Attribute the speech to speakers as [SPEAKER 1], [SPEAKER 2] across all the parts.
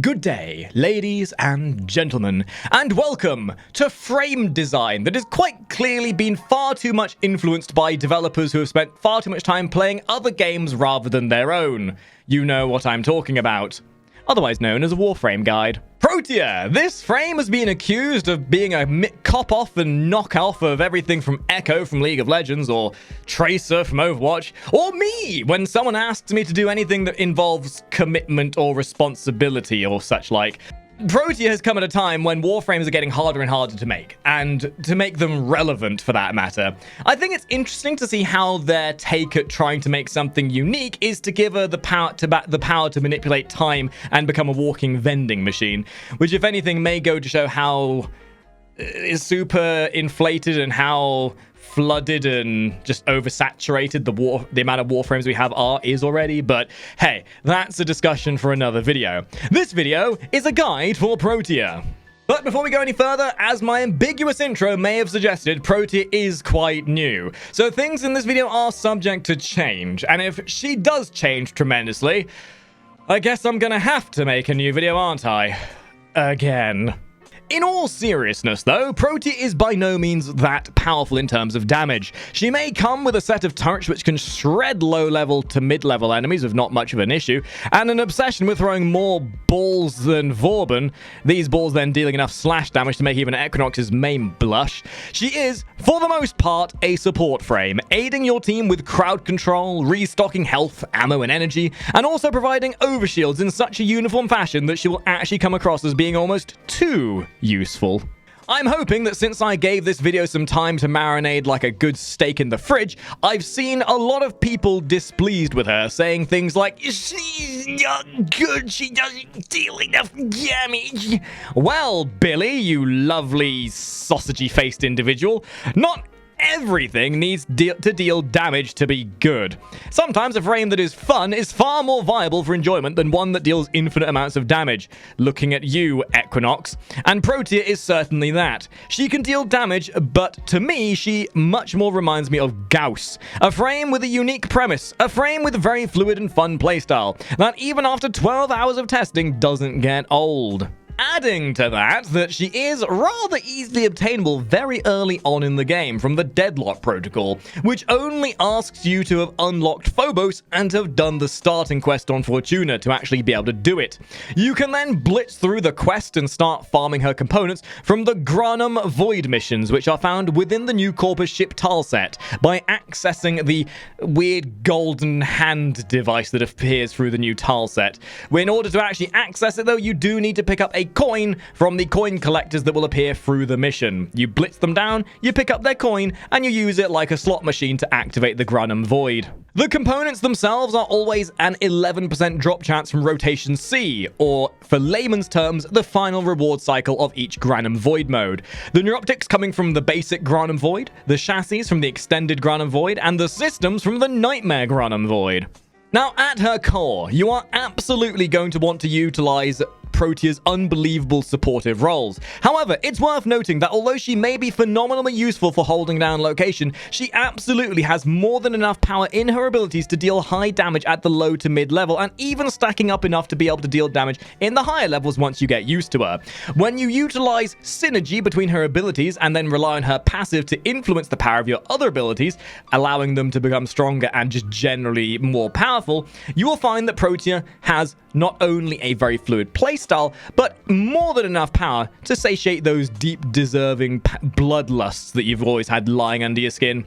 [SPEAKER 1] Good day, ladies and gentlemen, and welcome to frame design that has quite clearly been far too much influenced by developers who have spent far too much time playing other games rather than their own. You know what I'm talking about. Otherwise known as a Warframe guide. Protea! This frame has been accused of being a cop-off and knock-off of everything from Echo from League of Legends, or Tracer from Overwatch, or me when someone asks me to do anything that involves commitment or responsibility or such like. Protea has come at a time when Warframes are getting harder and harder to make, and to make them relevant for that matter. I think it's interesting to see how their take at trying to make something unique is to give her the power to manipulate time and become a walking vending machine, which if anything may go to show how is super inflated and how flooded and just oversaturated the amount of Warframes we have is already. But hey, that's a discussion for another video. This video is a guide for Protea. But before we go any further, as my ambiguous intro may have suggested, Protea is quite new. So things in this video are subject to change, and if she does change tremendously, I guess I'm gonna have to make a new video, aren't I? Again. In all seriousness, though, Protea is by no means that powerful in terms of damage. She may come with a set of turrets which can shred low-level to mid-level enemies with not much of an issue, and an obsession with throwing more balls than Vauban, these balls then dealing enough slash damage to make even Equinox's main blush. She is, for the most part, a support frame, aiding your team with crowd control, restocking health, ammo, and energy, and also providing overshields in such a uniform fashion that she will actually come across as being almost too useful. I'm hoping that since I gave this video some time to marinate like a good steak in the fridge, I've seen a lot of people displeased with her, saying things like, "She's not good, she doesn't deal enough damage." Well, Billy, you lovely sausagey-faced individual, not everything needs to deal damage to be good. Sometimes a frame that is fun is far more viable for enjoyment than one that deals infinite amounts of damage. Looking at you, Equinox. And Protea is certainly that. She can deal damage, but to me, she much more reminds me of Gauss. A frame with a unique premise. A frame with a very fluid and fun playstyle that even after 12 hours of testing doesn't get old. Adding to that she is rather easily obtainable very early on in the game from the Deadlock protocol, which only asks you to have unlocked Phobos and have done the starting quest on Fortuna to actually be able to do it. You can then blitz through the quest and start farming her components from the Granum Void missions, which are found within the new Corpus ship tile set, by accessing the weird golden hand device that appears through the new tile set. In order to actually access it, though, you do need to pick up a coin from the coin collectors that will appear through the mission. You blitz them down, you pick up their coin, and you use it like a slot machine to activate the Granum Void. The components themselves are always an 11% drop chance from Rotation C, or, for layman's terms, the final reward cycle of each Granum Void mode. The neuroptics coming from the basic Granum Void, the chassis from the extended Granum Void, and the systems from the Nightmare Granum Void. Now, at her core, you are absolutely going to want to utilize Protea's unbelievable supportive roles. However, it's worth noting that although she may be phenomenally useful for holding down location, she absolutely has more than enough power in her abilities to deal high damage at the low to mid level, and even stacking up enough to be able to deal damage in the higher levels once you get used to her. When you utilize synergy between her abilities and then rely on her passive to influence the power of your other abilities, allowing them to become stronger and just generally more powerful, you will find that Protea has not only a very fluid playstyle, but more than enough power to satiate those deep, deserving bloodlusts that you've always had lying under your skin.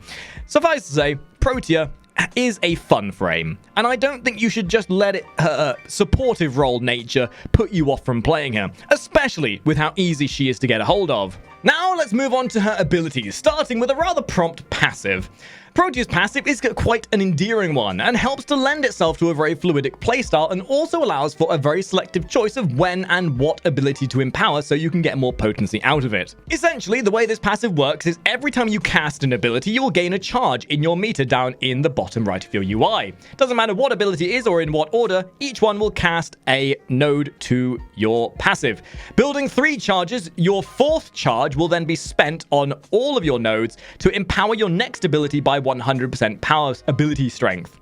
[SPEAKER 1] Suffice to say, Protea is a fun frame, and I don't think you should just let her supportive role nature put you off from playing her, especially with how easy she is to get a hold of. Now let's move on to her abilities, starting with a rather prompt passive. Protea's passive is quite an endearing one and helps to lend itself to a very fluidic playstyle, and also allows for a very selective choice of when and what ability to empower so you can get more potency out of it. Essentially, the way this passive works is every time you cast an ability, you will gain a charge in your meter down in the bottom right of your UI. Doesn't matter what ability it is or in what order, each one will cast a node to your passive. Building 3 charges, your 4th charge will then be spent on all of your nodes to empower your next ability by 100% power ability strength.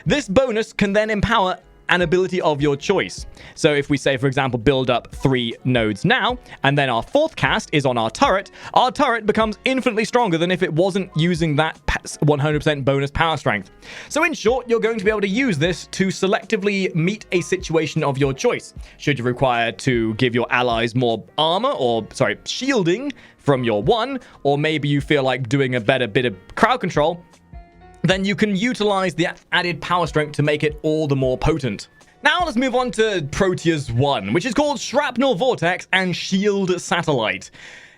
[SPEAKER 1] This bonus can then empower an ability of your choice. So if we say, for example, build up 3 nodes now, and then our 4th cast is on our turret becomes infinitely stronger than if it wasn't using that 100% bonus power strength. So in short, you're going to be able to use this to selectively meet a situation of your choice. Should you require to give your allies more armor, or shielding from your 1, or maybe you feel like doing a better bit of crowd control, then you can utilize the added power strength to make it all the more potent. Now let's move on to Protea's 1, which is called Shrapnel Vortex and Shield Satellite.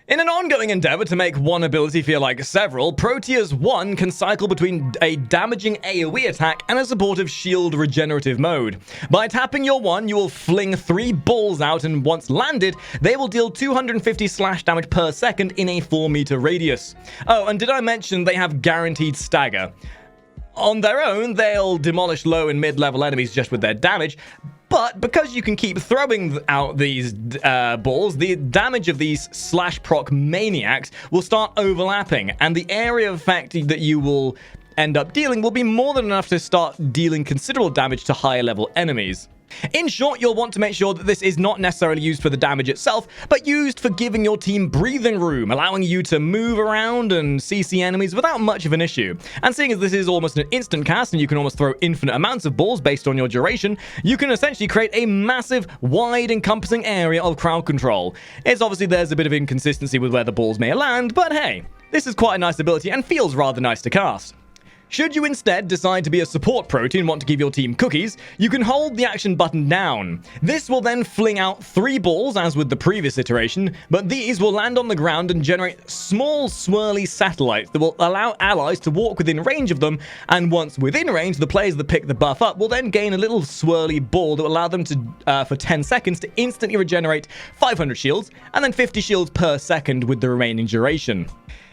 [SPEAKER 1] In an ongoing endeavor to make one ability feel like several, Protea's 1 can cycle between a damaging AoE attack and a supportive shield regenerative mode. By tapping your 1, you will fling 3 balls out, and once landed, they will deal 250 slash damage per second in a 4-meter radius. Oh, and did I mention they have guaranteed stagger? On their own, they'll demolish low and mid-level enemies just with their damage, but because you can keep throwing out these balls, the damage of these slash proc maniacs will start overlapping, and the area of effect that you will end up dealing will be more than enough to start dealing considerable damage to higher level enemies. In short, you'll want to make sure that this is not necessarily used for the damage itself, but used for giving your team breathing room, allowing you to move around and CC enemies without much of an issue. And seeing as this is almost an instant cast and you can almost throw infinite amounts of balls based on your duration, you can essentially create a massive, wide encompassing area of crowd control. It's obviously there's a bit of inconsistency with where the balls may land, but hey, this is quite a nice ability and feels rather nice to cast. Should you instead decide to be a support Protea and want to give your team cookies, you can hold the action button down. This will then fling out 3 balls as with the previous iteration, but these will land on the ground and generate small swirly satellites that will allow allies to walk within range of them, and once within range, the players that pick the buff up will then gain a little swirly ball that will allow them to, for 10 seconds, to instantly regenerate 500 shields and then 50 shields per second with the remaining duration.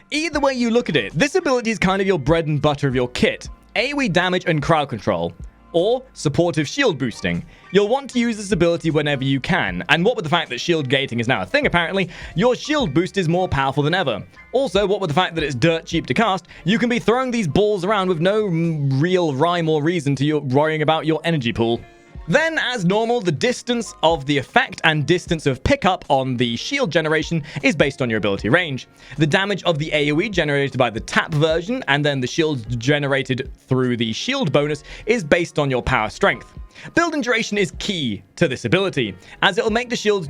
[SPEAKER 1] Either way you look at it, this ability is kind of your bread and butter of your kit. AoE damage and crowd control, or supportive shield boosting. You'll want to use this ability whenever you can, and what with the fact that shield gating is now a thing apparently, your shield boost is more powerful than ever. Also, what with the fact that it's dirt cheap to cast, you can be throwing these balls around with no real rhyme or reason to you worrying about your energy pool. Then, as normal, the distance of the effect and distance of pickup on the shield generation is based on your ability range. The damage of the AoE generated by the tap version, and then the shields generated through the shield bonus, is based on your power strength. Build and duration is key to this ability, as it will make the shields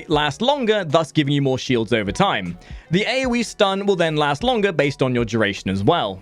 [SPEAKER 1] last longer, thus giving you more shields over time. The AoE stun will then last longer based on your duration as well.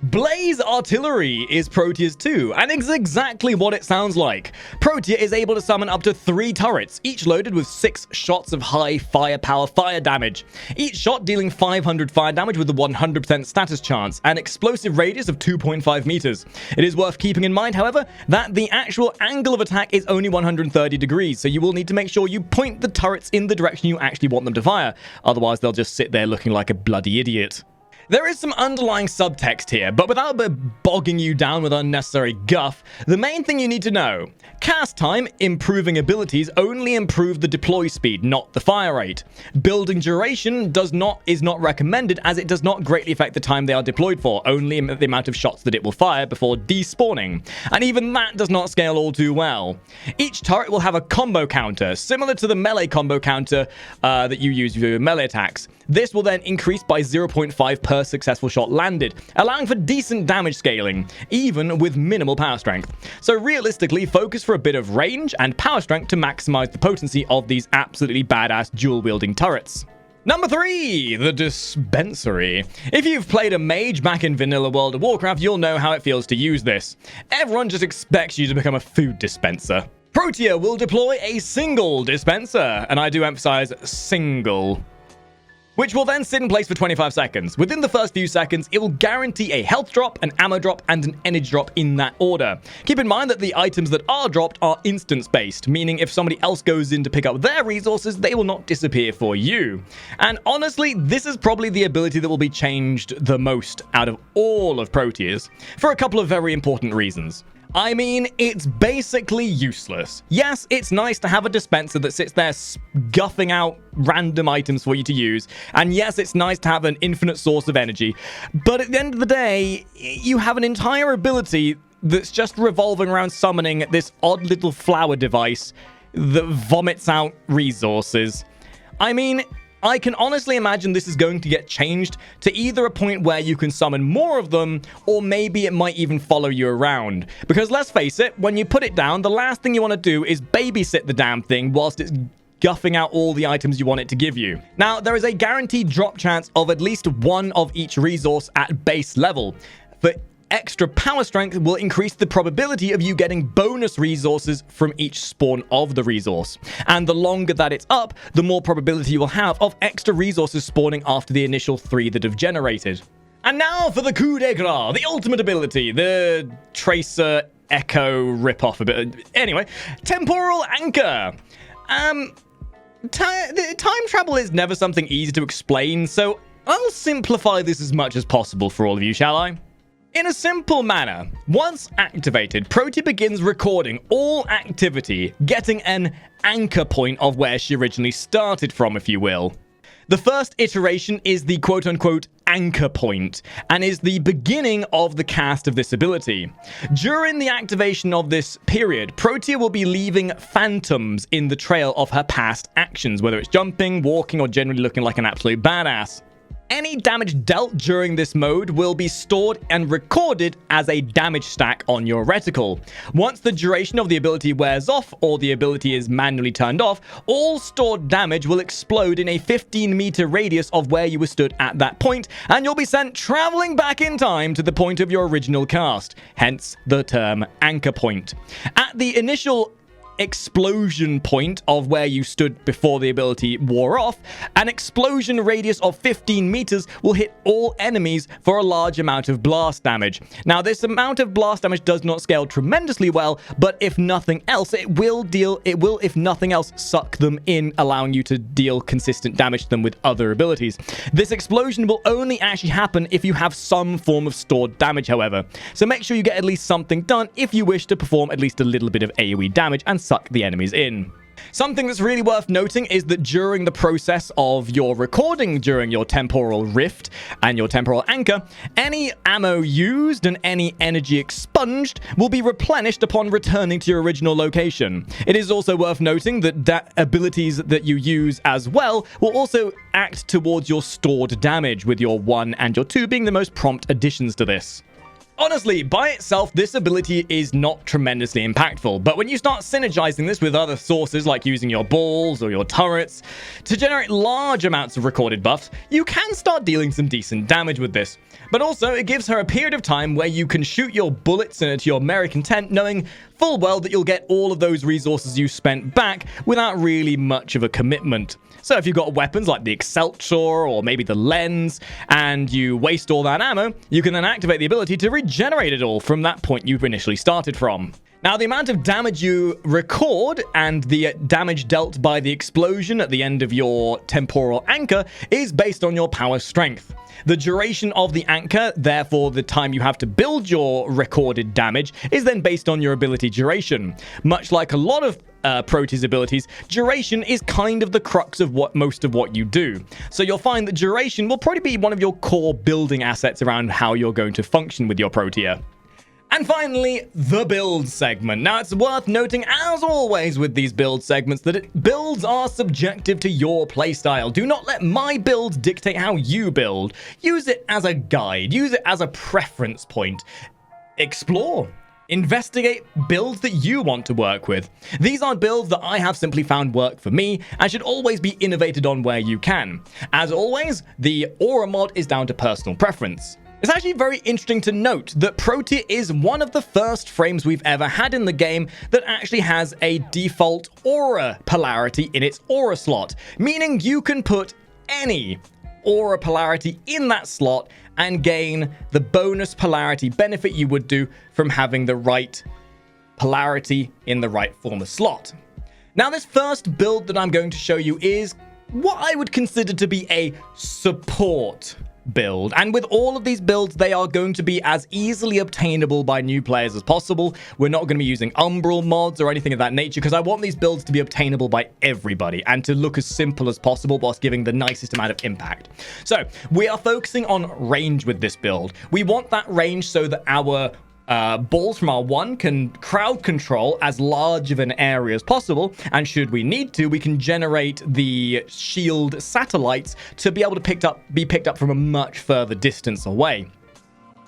[SPEAKER 1] Blaze Artillery is Protea's 2, and it's exactly what it sounds like. Protea is able to summon up to 3 turrets, each loaded with 6 shots of high firepower fire damage. Each shot dealing 500 fire damage with a 100% status chance, and explosive radius of 2.5 meters. It is worth keeping in mind, however, that the actual angle of attack is only 130 degrees, so you will need to make sure you point the turrets in the direction you actually want them to fire, otherwise they'll just sit there looking like a bloody idiot. There is some underlying subtext here, but without bogging you down with unnecessary guff, the main thing you need to know: cast time improving abilities only improve the deploy speed, not the fire rate. Building duration is not recommended, as it does not greatly affect the time they are deployed for, only the amount of shots that it will fire before despawning, and even that does not scale all too well. Each turret will have a combo counter, similar to the melee combo counter that you use for your melee attacks. This will then increase by 0.5 per successful shot landed, allowing for decent damage scaling, even with minimal power strength. So realistically, focus for a bit of range and power strength to maximize the potency of these absolutely badass dual-wielding turrets. Number 3, the Dispensary. If you've played a mage back in vanilla World of Warcraft, you'll know how it feels to use this. Everyone just expects you to become a food dispenser. Protea will deploy a single dispenser, and I do emphasize single, which will then sit in place for 25 seconds. Within the first few seconds, it will guarantee a health drop, an ammo drop, and an energy drop in that order. Keep in mind that the items that are dropped are instance-based, meaning if somebody else goes in to pick up their resources, they will not disappear for you. And honestly, this is probably the ability that will be changed the most out of all of Protea's, for a couple of very important reasons. I mean, it's basically useless. Yes, it's nice to have a dispenser that sits there guffing out random items for you to use, and yes, it's nice to have an infinite source of energy, but at the end of the day, you have an entire ability that's just revolving around summoning this odd little flower device that vomits out resources. I mean, I can honestly imagine this is going to get changed to either a point where you can summon more of them, or maybe it might even follow you around. Because let's face it, when you put it down, the last thing you want to do is babysit the damn thing whilst it's guffing out all the items you want it to give you. Now, there is a guaranteed drop chance of at least one of each resource at base level. For extra power strength will increase the probability of you getting bonus resources from each spawn of the resource. And the longer that it's up, the more probability you will have of extra resources spawning after the initial 3 that have generated. And now for the coup de grace, the ultimate ability, the Tracer Echo ripoff a bit. Anyway, Temporal Anchor. Time travel is never something easy to explain, so I'll simplify this as much as possible for all of you, shall I? In a simple manner, once activated, Protea begins recording all activity, getting an anchor point of where she originally started from, if you will. The first iteration is the quote-unquote anchor point, and is the beginning of the cast of this ability. During the activation of this period, Protea will be leaving phantoms in the trail of her past actions, whether it's jumping, walking, or generally looking like an absolute badass. Any damage dealt during this mode will be stored and recorded as a damage stack on your reticle. Once the duration of the ability wears off, or the ability is manually turned off, all stored damage will explode in a 15-meter radius of where you were stood at that point, and you'll be sent traveling back in time to the point of your original cast, hence the term anchor point. At the initial explosion point of where you stood before the ability wore off, an explosion radius of 15 meters will hit all enemies for a large amount of blast damage. Now, this amount of blast damage does not scale tremendously well, but if nothing else, it will, if nothing else, suck them in, allowing you to deal consistent damage to them with other abilities. This explosion will only actually happen if you have some form of stored damage, however. So make sure you get at least something done if you wish to perform at least a little bit of AoE damage and suck the enemies in. Something that's really worth noting is that during the process of your recording during your temporal rift and your temporal anchor, any ammo used and any energy expunged will be replenished upon returning to your original location. It is also worth noting that abilities that you use as well will also act towards your stored damage, with your 1 and your 2 being the most prompt additions to this. Honestly, by itself, this ability is not tremendously impactful, but when you start synergizing this with other sources like using your balls or your turrets to generate large amounts of recorded buffs, you can start dealing some decent damage with this. But also, it gives her a period of time where you can shoot your bullets into your merry content, knowing full well that you'll get all of those resources you spent back without really much of a commitment. So if you've got weapons like the Excelsior or maybe the Lens, and you waste all that ammo, you can then activate the ability to regenerate it all from that point you've initially started from. Now, the amount of damage you record and the damage dealt by the explosion at the end of your temporal anchor is based on your power strength. The duration of the anchor, therefore the time you have to build your recorded damage, is then based on your ability duration. Much like a lot of Protea's abilities, duration is kind of the crux of most of what you do. So you'll find that duration will probably be one of your core building assets around how you're going to function with your Protea. And finally, the build segment. Now, it's worth noting, as always with these build segments, that builds are subjective to your playstyle. Do not let my build dictate how you build. Use it as a guide. Use it as a preference point. Explore. Investigate builds that you want to work with. These are builds that I have simply found work for me and should always be innovated on where you can. As always, the aura mod is down to personal preference. It's actually very interesting to note that Protea is one of the first frames we've ever had in the game that actually has a default aura polarity in its aura slot, meaning you can put any aura polarity in that slot and gain the bonus polarity benefit you would do from having the right polarity in the right former slot. Now, this first build that I'm going to show you is what I would consider to be a support build, and with all of these builds, they are going to be as easily obtainable by new players as possible. We're not going to be using umbral mods or anything of that nature, because I want these builds to be obtainable by everybody and to look as simple as possible whilst giving the nicest amount of impact. So we are focusing on range with this build. We want that range so that our balls from our one can crowd control as large of an area as possible, and should we need to, we can generate the shield satellites to be able to be picked up from a much further distance away.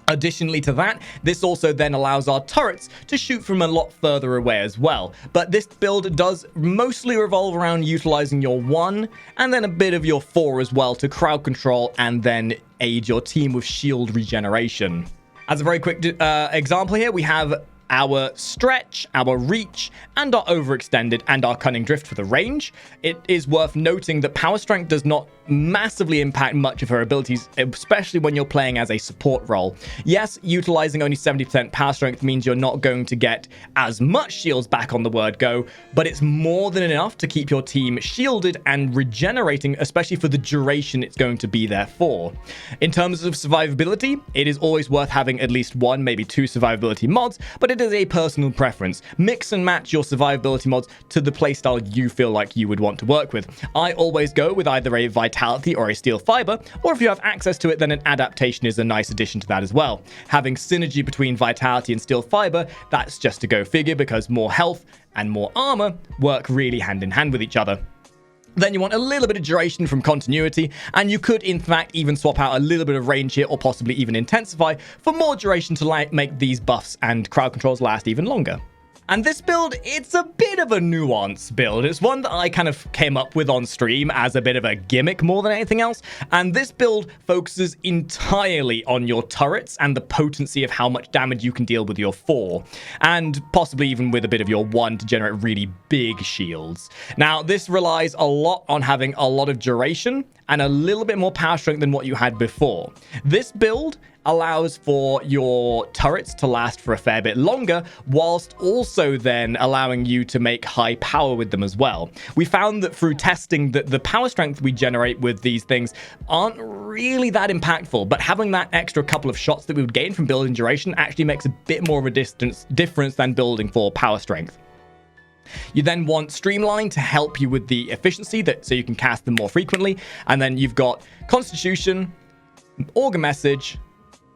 [SPEAKER 1] Additionally to that, this also then allows our turrets to shoot from a lot further away as well. But this build does mostly revolve around utilizing your 1 and then a bit of your 4 as well to crowd control and then aid your team with shield regeneration. As a very quick example here, we have our stretch, our reach, and our overextended and our cunning drift for the range. It is worth noting that power strength does not massively impact much of her abilities, especially when you're playing as a support role. Yes, utilizing only 70% power strength means you're not going to get as much shields back on the word go, but it's more than enough to keep your team shielded and regenerating, especially for the duration it's going to be there for. In terms of survivability, it is always worth having at least 1, maybe 2 survivability mods, but it is a personal preference. Mix and match your survivability mods to the playstyle you feel like you would want to work with. I always go with either a vitality or a steel fiber, or if you have access to it, then an adaptation is a nice addition to that as well. Having synergy between vitality and steel fiber, that's just a go figure, because more health and more armor work really hand in hand with each other. Then you want a little bit of duration from continuity, and you could in fact even swap out a little bit of range here, or possibly even intensify for more duration to make these buffs and crowd controls last even longer. And this build, it's a bit of a nuanced build. It's one that I kind of came up with on stream as a bit of a gimmick more than anything else. And this build focuses entirely on your turrets and the potency of how much damage you can deal with your 4. And possibly even with a bit of your 1 to generate really big shields. Now, this relies a lot on having a lot of duration and a little bit more power strength than what you had before. This build allows for your turrets to last for a fair bit longer, whilst also then allowing you to make high power with them as well. We found that through testing that the power strength we generate with these things aren't really that impactful, but having that extra couple of shots that we would gain from building duration actually makes a bit more of a difference than building for power strength. You then want Streamline to help you with the efficiency, so you can cast them more frequently. And then you've got Constitution, Augur Message,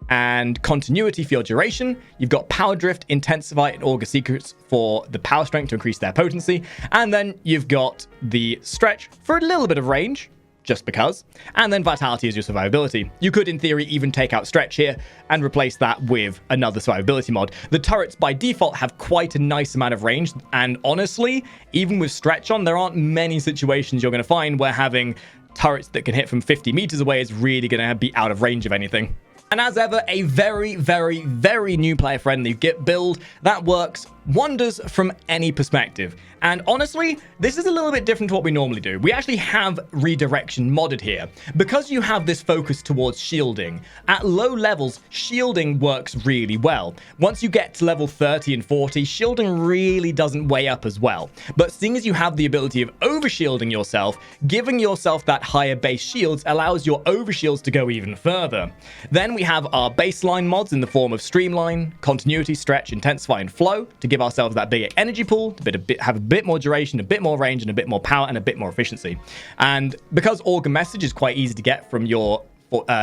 [SPEAKER 1] and Continuity for your duration. You've got Power Drift, Intensify, and Augur Secrets for the power strength to increase their potency. And then you've got the Stretch for a little bit of range, just because. And then Vitality is your survivability. You could, in theory, even take out Stretch here and replace that with another survivability mod. The turrets, by default, have quite a nice amount of range. And honestly, even with Stretch on, there aren't many situations you're going to find where having turrets that can hit from 50 meters away is really going to be out of range of anything. And as ever, a very, very, very new player-friendly Git build that works wonders from any perspective. And honestly, this is a little bit different to what we normally do. We actually have redirection modded here. Because you have this focus towards shielding, at low levels, shielding works really well. Once you get to level 30 and 40, shielding really doesn't weigh up as well. But seeing as you have the ability of overshielding yourself, giving yourself that higher base shields allows your overshields to go even further. Then we have our baseline mods in the form of Streamline, Continuity, Stretch, Intensify, and Flow to give ourselves that bigger energy pool, to have a bit more duration, a bit more range, and a bit more power, and a bit more efficiency. And because Augur Message is quite easy to get from your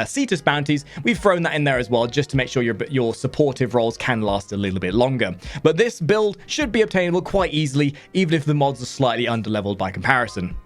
[SPEAKER 1] Cetus bounties, we've thrown that in there as well, just to make sure your supportive roles can last a little bit longer. But this build should be obtainable quite easily, even if the mods are slightly underleveled by comparison.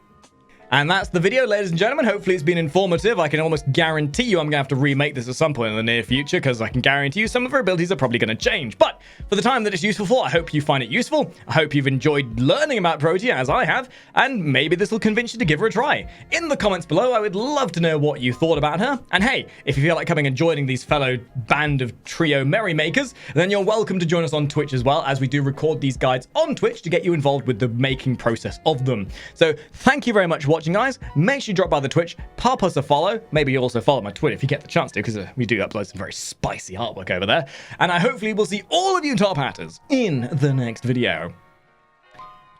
[SPEAKER 1] And that's the video, ladies and gentlemen. Hopefully it's been informative. I can almost guarantee you I'm going to have to remake this at some point in the near future, because I can guarantee you some of her abilities are probably going to change. But for the time that it's useful for, I hope you find it useful. I hope you've enjoyed learning about Protea, as I have, and maybe this will convince you to give her a try. In the comments below, I would love to know what you thought about her. And hey, if you feel like coming and joining these fellow band of trio merrymakers, then you're welcome to join us on Twitch as well, as we do record these guides on Twitch to get you involved with the making process of them. So thank you very much for watching, guys. Make sure you drop by the Twitch, pop us a follow. Maybe you also follow my Twitter if you get the chance to, because we do upload some very spicy artwork over there. And I hopefully will see all of you top hatters in the next video.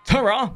[SPEAKER 1] Ta-ra!